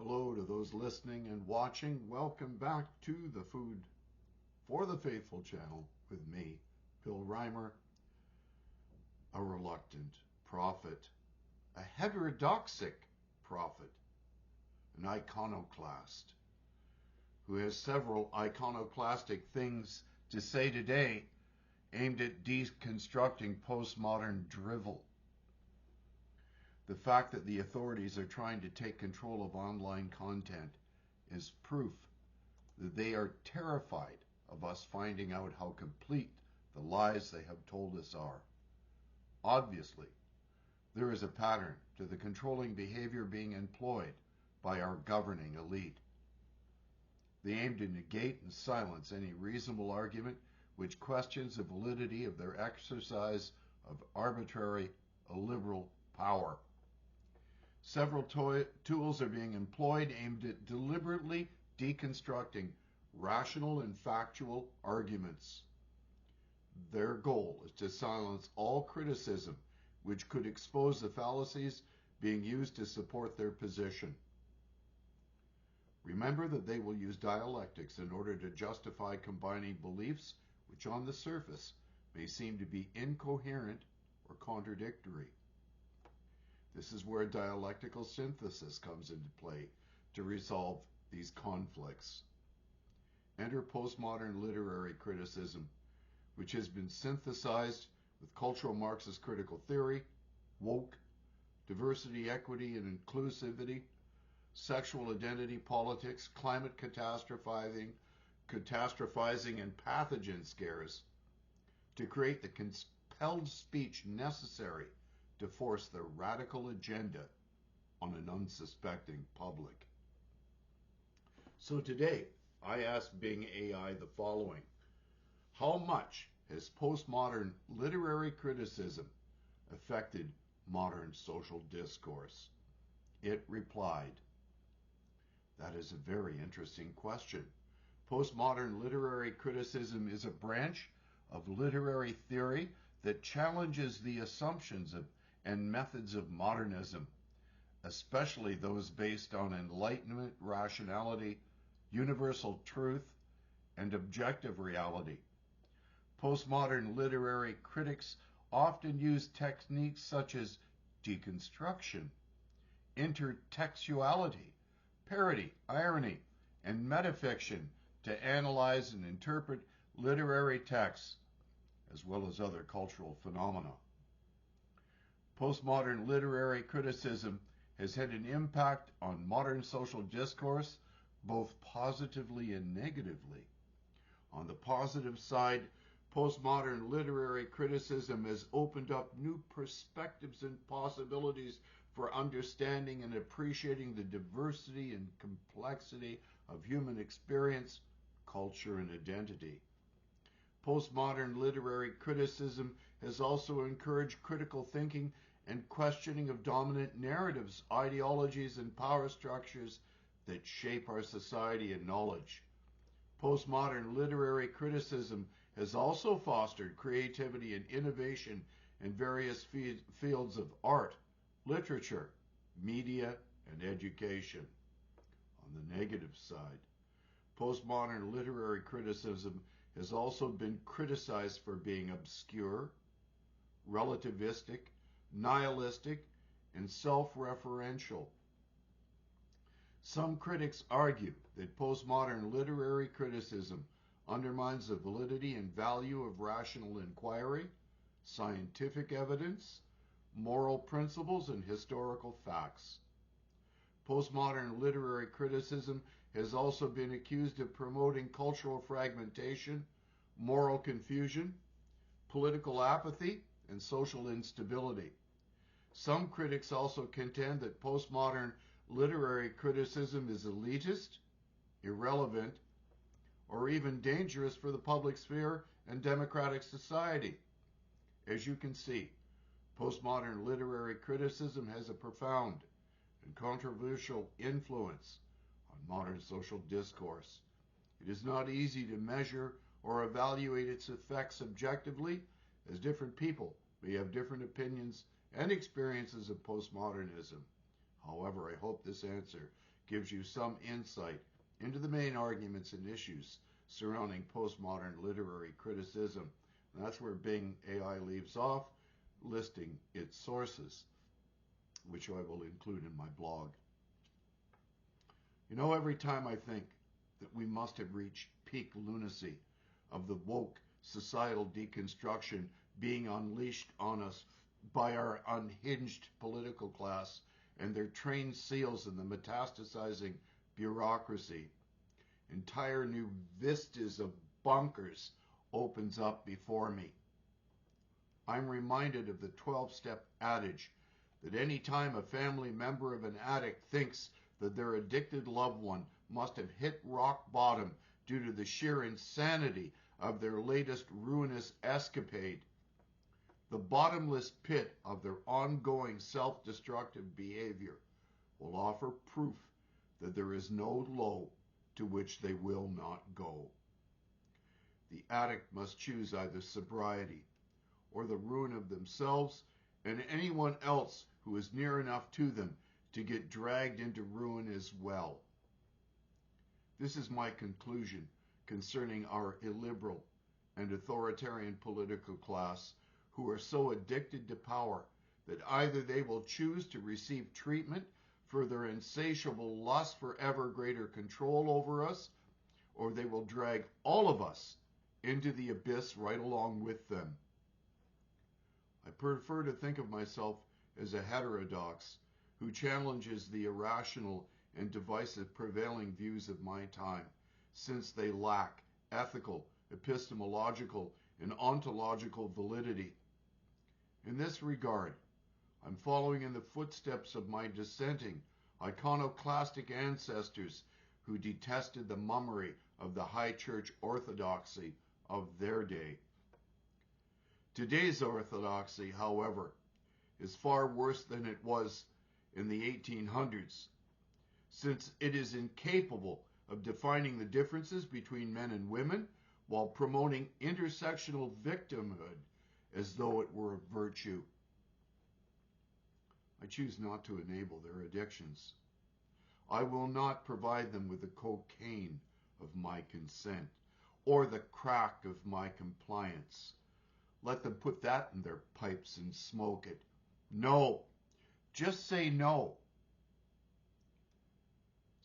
Hello to those listening and watching. Welcome back to the Food for the Faithful channel with me, Bill Reimer, a reluctant prophet, a heterodoxic prophet, an iconoclast who has several iconoclastic things to say today aimed at deconstructing postmodern drivel. The fact that the authorities are trying to take control of online content is proof that they are terrified of us finding out how complete the lies they have told us are. Obviously, there is a pattern to the controlling behavior being employed by our governing elite. They aim to negate and silence any reasonable argument which questions the validity of their exercise of arbitrary, illiberal power. Several tools are being employed aimed at deliberately deconstructing rational and factual arguments. Their goal is to silence all criticism which could expose the fallacies being used to support their position. Remember that they will use dialectics in order to justify combining beliefs which on the surface may seem to be incoherent or contradictory. This is where dialectical synthesis comes into play to resolve these conflicts. Enter postmodern literary criticism, which has been synthesized with cultural Marxist critical theory, woke, diversity, equity, and inclusivity, sexual identity politics, climate catastrophizing, and pathogen scares to create the compelled speech necessary to force their radical agenda on an unsuspecting public. So today, I asked Bing AI the following: how much has postmodern literary criticism affected modern social discourse? It replied, "That is a very interesting question. Postmodern literary criticism is a branch of literary theory that challenges the assumptions and methods of modernism, especially those based on Enlightenment rationality, universal truth, and objective reality. Postmodern literary critics often use techniques such as deconstruction, intertextuality, parody, irony, and metafiction to analyze and interpret literary texts, as well as other cultural phenomena. Postmodern literary criticism has had an impact on modern social discourse, both positively and negatively. On the positive side, postmodern literary criticism has opened up new perspectives and possibilities for understanding and appreciating the diversity and complexity of human experience, culture, and identity. Postmodern literary criticism has also encouraged critical thinking and questioning of dominant narratives, ideologies, and power structures that shape our society and knowledge. Postmodern literary criticism has also fostered creativity and innovation in various fields of art, literature, media, and education. On the negative side, postmodern literary criticism has also been criticized for being obscure, relativistic, nihilistic, and self-referential. Some critics argue that postmodern literary criticism undermines the validity and value of rational inquiry, scientific evidence, moral principles, and historical facts. Postmodern literary criticism has also been accused of promoting cultural fragmentation, moral confusion, political apathy, and social instability. Some critics also contend that postmodern literary criticism is elitist, irrelevant, or even dangerous for the public sphere and democratic society. As you can see, postmodern literary criticism has a profound and controversial influence on modern social discourse. It is not easy to measure or evaluate its effects objectively, as different people may have different opinions and experiences of postmodernism. However, I hope this answer gives you some insight into the main arguments and issues surrounding postmodern literary criticism. And that's where Bing AI leaves off, listing its sources, which I will include in my blog. You know, every time I think that we must have reached peak lunacy of the woke societal deconstruction being unleashed on us by our unhinged political class and their trained seals in the metastasizing bureaucracy, entire new vistas of bunkers opens up before me. I'm reminded of the 12-step adage that any time a family member of an addict thinks that their addicted loved one must have hit rock bottom due to the sheer insanity of their latest ruinous escapade, the bottomless pit of their ongoing self-destructive behavior will offer proof that there is no low to which they will not go. The addict must choose either sobriety or the ruin of themselves and anyone else who is near enough to them to get dragged into ruin as well. This is my conclusion concerning our illiberal and authoritarian political class who are so addicted to power that either they will choose to receive treatment for their insatiable lust for ever greater control over us, or they will drag all of us into the abyss right along with them. I prefer to think of myself as a heterodox who challenges the irrational and divisive prevailing views of my time, since they lack ethical, epistemological, and ontological validity. In this regard, I'm following in the footsteps of my dissenting, iconoclastic ancestors who detested the mummery of the high church orthodoxy of their day. Today's orthodoxy, however, is far worse than it was in the 1800s, since it is incapable of defining the differences between men and women while promoting intersectional victimhood as though it were a virtue. I choose not to enable their addictions. I will not provide them with the cocaine of my consent or the crack of my compliance. Let them put that in their pipes and smoke it. No, just say no.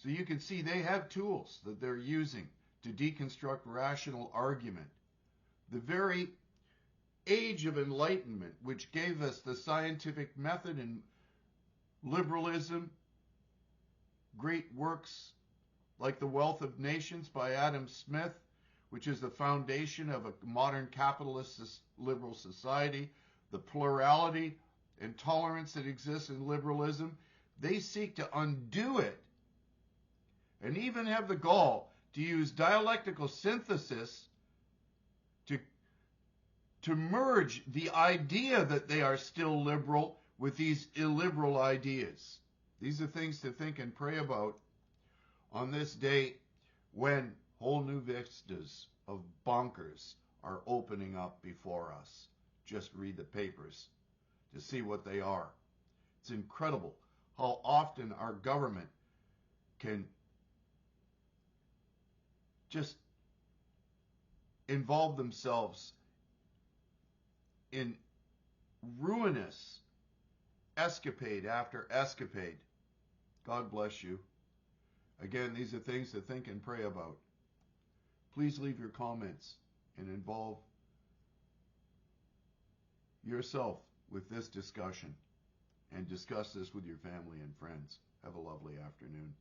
So you can see they have tools that they're using to deconstruct rational argument. The very age of enlightenment, which gave us the scientific method and liberalism, great works like The Wealth of Nations by Adam Smith, which is the foundation of a modern capitalist liberal society, the plurality and tolerance that exists in liberalism, they seek to undo it and even have the gall to use dialectical synthesis to merge the idea that they are still liberal with these illiberal ideas. These are things to think and pray about on this day when whole new vistas of bonkers are opening up before us. Just read the papers to see what they are. It's incredible how often our government can just involve themselves in ruinous escapade after escapade. God bless you. Again, these are things to think and pray about. Please leave your comments and involve yourself with this discussion and discuss this with your family and friends. Have a lovely afternoon.